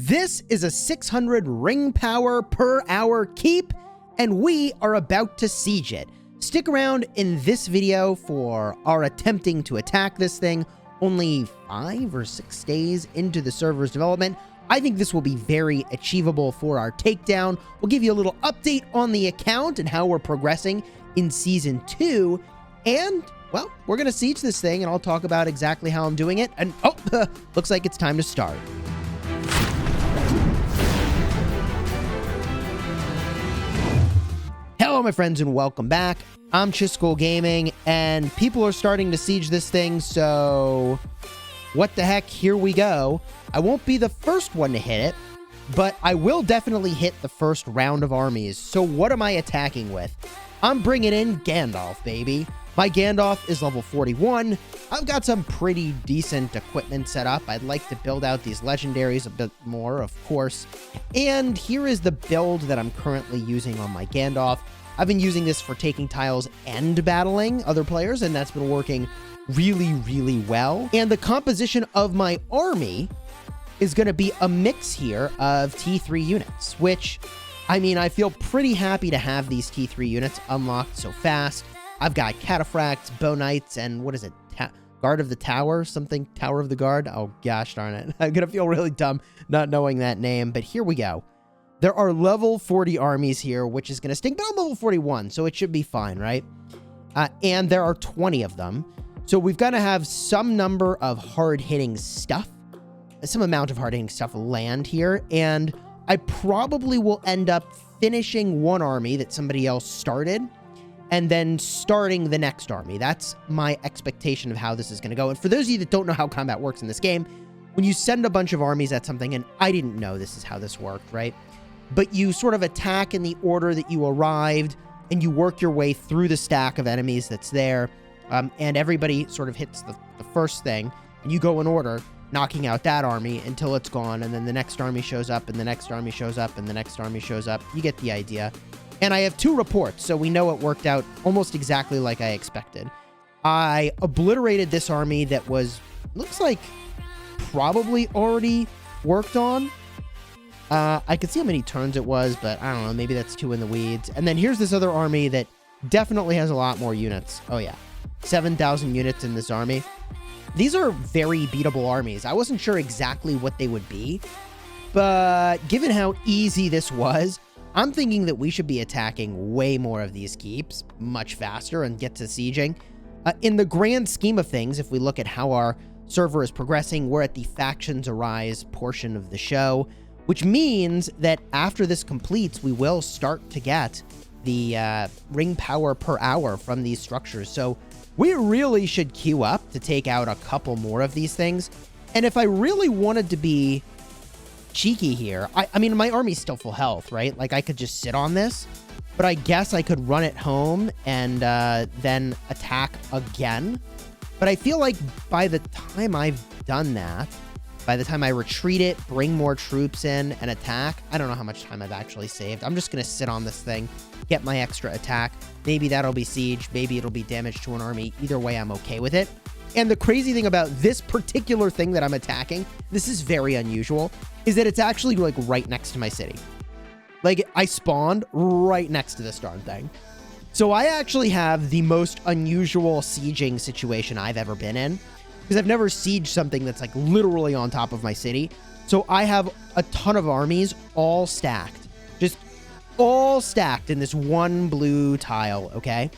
This is a 600 ring power per hour keep, and we are about to siege it. Stick around in this video for our attempting to attack this thing only 5 or 6 days into the server's development. I think this will be very achievable for our takedown. We'll give you a little update on the account and how we're progressing in Season 2. And, well, we're going to siege this thing, and I'll talk about exactly how I'm doing it. And, oh, looks like it's time to start. Hello, my friends, and welcome back. I'm Chisgule Gaming, and people are starting to siege this thing, so what the heck, here we go. I won't be the first one to hit it, but I will definitely hit the first round of armies. So what am I attacking with? I'm bringing in Gandalf, baby. My Gandalf is level 41. I've got some pretty decent equipment set up. I'd like to build out these legendaries a bit more, of course. And here is the build that I'm currently using on my Gandalf. I've been using this for taking tiles and battling other players, and that's been working really, really well. And the composition of my army is going to be a mix here of T3 units, which, I mean, I feel pretty happy to have these T3 units unlocked so fast. I've got Cataphracts, Bow Knights, and what is it? Guard of the Tower? Something? Tower of the Guard? Oh, gosh darn it. I'm going to feel really dumb not knowing that name, but here we go. There are level 40 armies here, which is going to stink, but I'm level 41, so it should be fine, right? And there are 20 of them. So we've got to have some number of hard-hitting stuff, some amount of hard-hitting stuff land here, and I probably will end up finishing one army that somebody else started, and then starting the next army. That's my expectation of how this is going to go. And for those of you that don't know how combat works in this game, when you send a bunch of armies at something, and I didn't know this is how this worked, right? But you sort of attack in the order that you arrived, and you work your way through the stack of enemies that's there, and everybody sort of hits the first thing, and you go in order, knocking out that army until it's gone, and then the next army shows up, and the next army shows up, and the next army shows up. You get the idea. And I have 2 reports, so we know it worked out almost exactly like I expected. I obliterated this army that was, looks like, probably already worked on. I could see how many turns it was, but I don't know, maybe that's too in the weeds. And then here's this other army that definitely has a lot more units. Oh yeah, 7,000 units in this army. These are very beatable armies. I wasn't sure exactly what they would be, but given how easy this was, I'm thinking that we should be attacking way more of these keeps much faster and get to sieging. In the grand scheme of things, if we look at how our server is progressing, we're at the Factions Arise portion of the show, which means that after this completes, we will start to get the ring power per hour from these structures. So we really should queue up to take out a couple more of these things. And if I really wanted to be cheeky here, I mean, my army's still full health, right? Like, I could just sit on this, but I guess I could run it home and then attack again. But I feel like by the time I've done that, by the time I retreat it, bring more troops in, and attack, I don't know how much time I've actually saved. I'm just going to sit on this thing, get my extra attack. Maybe that'll be siege. Maybe it'll be damage to an army. Either way, I'm okay with it. And the crazy thing about this particular thing that I'm attacking, this is very unusual, is that it's actually like right next to my city. Like, I spawned right next to this darn thing. So I actually have the most unusual sieging situation I've ever been in, because I've never sieged something that's like literally on top of my city. So I have a ton of armies all stacked, just all stacked in this one blue tile, okay?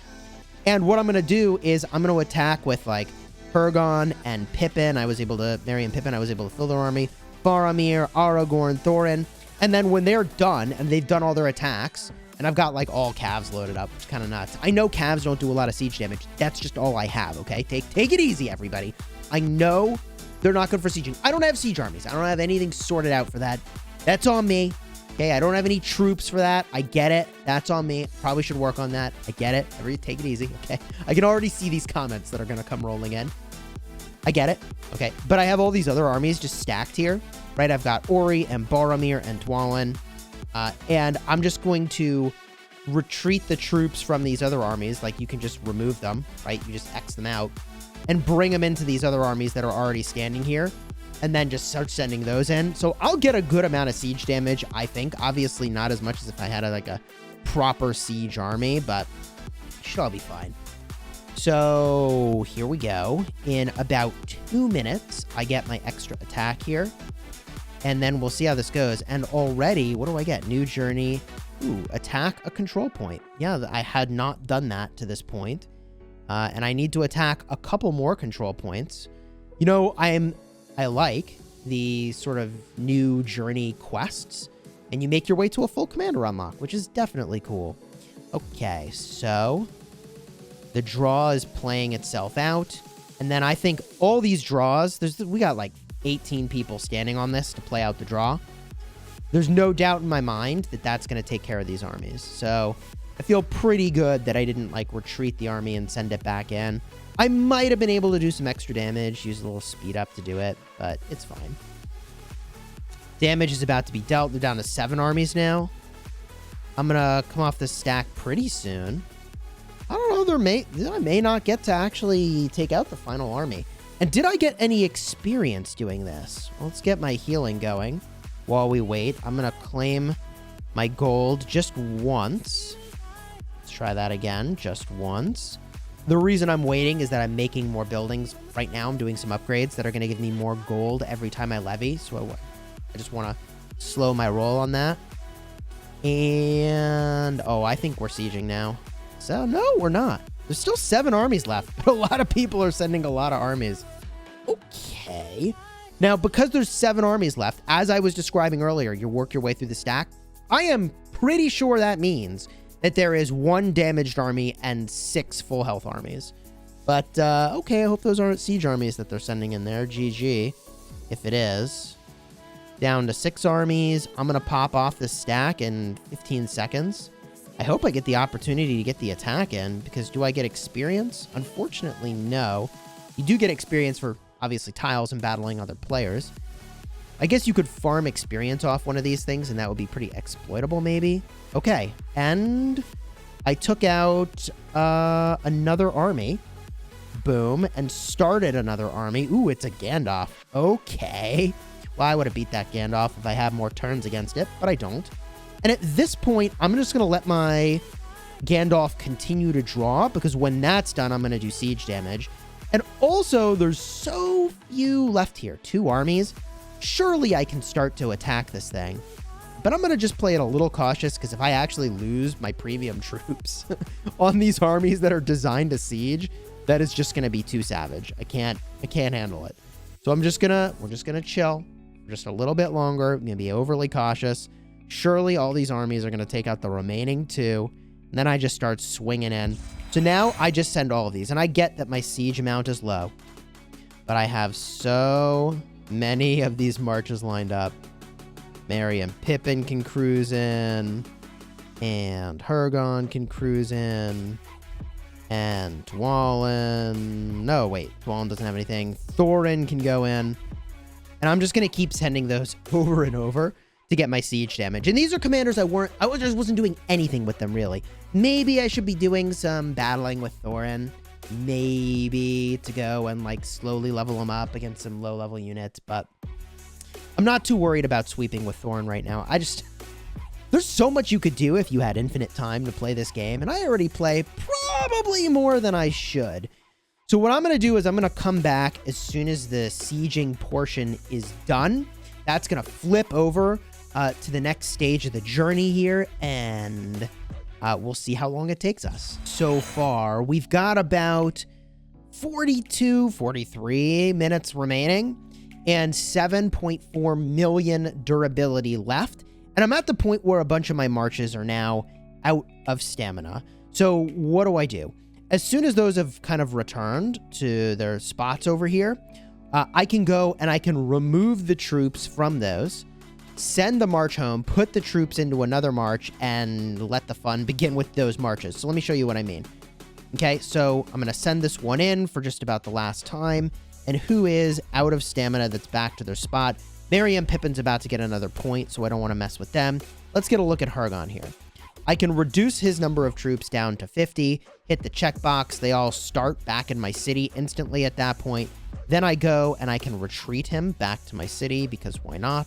And what I'm going to do is I'm going to attack with like Kurgan and Pippin. Merry and Pippin, I was able to fill their army. Faramir, Aragorn, Thorin. And then when they're done and they've done all their attacks, and I've got like all calves loaded up, which is kind of nuts. I know calves don't do a lot of siege damage. That's just all I have, okay? Take it easy, everybody. I know they're not good for sieging. I don't have siege armies. I don't have anything sorted out for that. That's on me. Okay, I don't have any troops for that. I get it. That's on me. Probably should work on that. I get it. Take it easy, okay? I can already see these comments that are going to come rolling in. I get it. Okay, but I have all these other armies just stacked here, right? I've got Ori and Boromir and Dwalin, and I'm just going to retreat the troops from these other armies. Like, you can just remove them, right? You just X them out and bring them into these other armies that are already standing here. and then just start sending those in. So I'll get a good amount of siege damage, I think. Obviously not as much as if I had like a proper siege army, but it should all be fine. So here we go. In about 2 minutes, I get my extra attack here. And then we'll see how this goes. And already, what do I get? New journey. Ooh, attack a control point. Yeah, I had not done that to this point. And I need to attack a couple more control points. You know, I like the sort of new journey quests. And you make your way to a full commander unlock, which is definitely cool. Okay, so the draw is playing itself out. And then I think all these draws, we got like 18 people standing on this to play out the draw. There's no doubt in my mind that that's going to take care of these armies. So I feel pretty good that I didn't like retreat the army and send it back in. I might have been able to do some extra damage, use a little speed up to do it, but it's fine. Damage is about to be dealt. They're down to 7 armies now. I'm going to come off this stack pretty soon. I don't know, I may not get to actually take out the final army. And did I get any experience doing this? Well, let's get my healing going while we wait. I'm going to claim my gold just once. Let's try that again, just once. The reason I'm waiting is that I'm making more buildings right now. I'm doing some upgrades that are going to give me more gold every time I levy. So I just want to slow my roll on that. And, oh, I think we're sieging now. So, no, we're not. There's still 7 armies left, but a lot of people are sending a lot of armies. Okay. Now, because there's 7 armies left, as I was describing earlier, you work your way through the stack. I am pretty sure that means that there is 1 damaged army and 6 full health armies. But, okay, I hope those aren't siege armies that they're sending in there. GG, if it is. Down to 6 armies. I'm going to pop off this stack in 15 seconds. I hope I get the opportunity to get the attack in, because do I get experience? Unfortunately, no. You do get experience for, obviously, tiles and battling other players. I guess you could farm experience off one of these things, and that would be pretty exploitable, maybe. Okay, and I took out another army. Boom, and started another army. Ooh, it's a Gandalf. Okay. Well, I would have beat that Gandalf if I had more turns against it, but I don't. And at this point, I'm just going to let my Gandalf continue to draw, because when that's done, I'm going to do siege damage. And also, there's so few left here. 2 armies. Surely I can start to attack this thing. But I'm going to just play it a little cautious, because if I actually lose my premium troops on these armies that are designed to siege, that is just going to be too savage. I can't handle it. So we're just going to chill for just a little bit longer. I'm going to be overly cautious. Surely all these armies are going to take out the remaining 2. And then I just start swinging in. So now I just send all of these. And I get that my siege amount is low. But I have so many of these marches lined up. Merry and Pippin can cruise in. And Hergon can cruise in. And Dwalin. No, wait. Dwalin doesn't have anything. Thorin can go in. And I'm just going to keep sending those over and over to get my siege damage. And these are commanders I just wasn't doing anything with them, really. Maybe I should be doing some battling with Thorin. Maybe to go and, like, slowly level them up against some low-level units. But I'm not too worried about sweeping with Thorin right now. There's so much you could do if you had infinite time to play this game. And I already play probably more than I should. So what I'm going to do is I'm going to come back as soon as the sieging portion is done. That's going to flip over to the next stage of the journey here, and we'll see how long it takes us. So far, we've got about 43 minutes remaining and 7.4 million durability left. And I'm at the point where a bunch of my marches are now out of stamina. So what do? As soon as those have kind of returned to their spots over here, I can go and I can remove the troops from those, send the march home, put the troops into another march, and let the fun begin with those marches. So let me show you what I mean. Okay, so I'm going to send this one in for just about the last time. And who is out of stamina that's back to their spot? Merry and Pippin's about to get another point, so I don't want to mess with them. Let's get a look at Hergon here. I can reduce his number of troops down to 50, hit the checkbox. They all start back in my city instantly at that point. Then I go and I can retreat him back to my city because why not?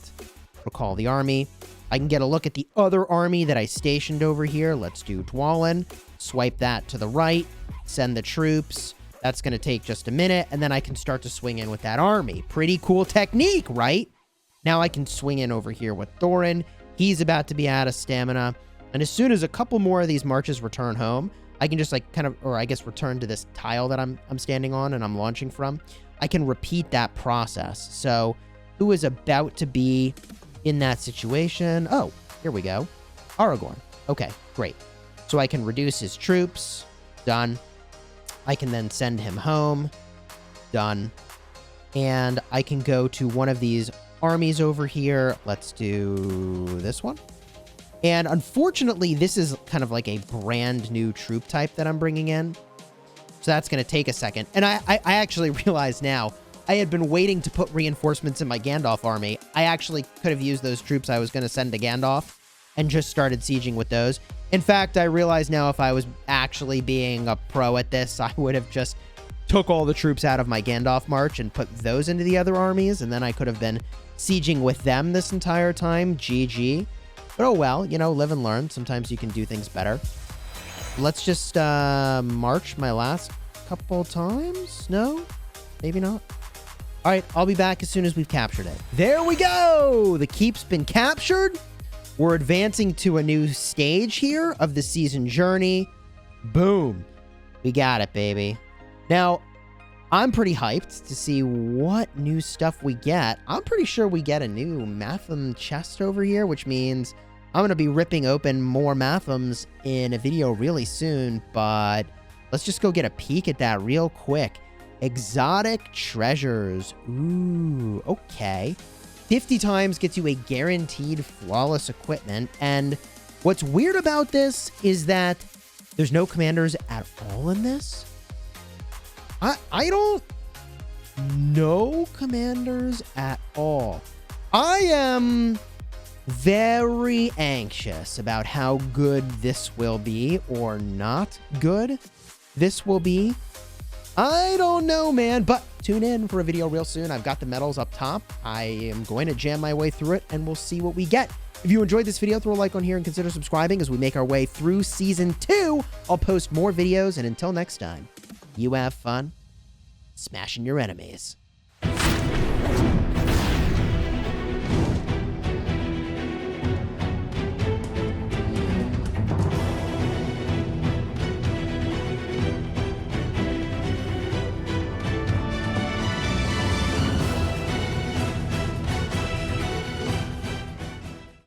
Recall the army. I can get a look at the other army that I stationed over here. Let's do Dwalin. Swipe that to the right. Send the troops. That's going to take just a minute. And then I can start to swing in with that army. Pretty cool technique, right? Now I can swing in over here with Thorin. He's about to be out of stamina. And as soon as a couple more of these marches return home, I can just like kind of, or I guess return to this tile that I'm standing on and I'm launching from. I can repeat that process. So who is about to be in that situation? Oh, here we go. Aragorn. Okay, great. So I can reduce his troops. Done. I can then send him home. Done. And I can go to one of these armies over here. Let's do this one. And unfortunately, this is kind of like a brand new troop type that I'm bringing in. So that's going to take a second. And I actually realize now, I had been waiting to put reinforcements in my Gandalf army. I actually could have used those troops I was going to send to Gandalf and just started sieging with those. In fact, I realize now if I was actually being a pro at this, I would have just took all the troops out of my Gandalf march and put those into the other armies. And then I could have been sieging with them this entire time. GG. But oh well, you know, live and learn. Sometimes you can do things better. Let's just march my last couple times. No? Maybe not. All right, I'll be back as soon as we've captured it. There we go! The keep's been captured. We're advancing to a new stage here of the season journey. Boom. We got it, baby. Now, I'm pretty hyped to see what new stuff we get. I'm pretty sure we get a new Matham chest over here, which means I'm going to be ripping open more Mathams in a video really soon, but let's just go get a peek at that real quick. Exotic treasures. Ooh, okay. 50 times gets you a guaranteed flawless equipment, and what's weird about this is that there's no commanders at all in this. I don't know commanders at all. I am very anxious about how good this will be or not good this will be. I don't know, man, but tune in for a video real soon. I've got the medals up top. I am going to jam my way through it, and we'll see what we get. If you enjoyed this video, throw a like on here and consider subscribing as we make our way through Season 2. I'll post more videos, and until next time, you have fun smashing your enemies.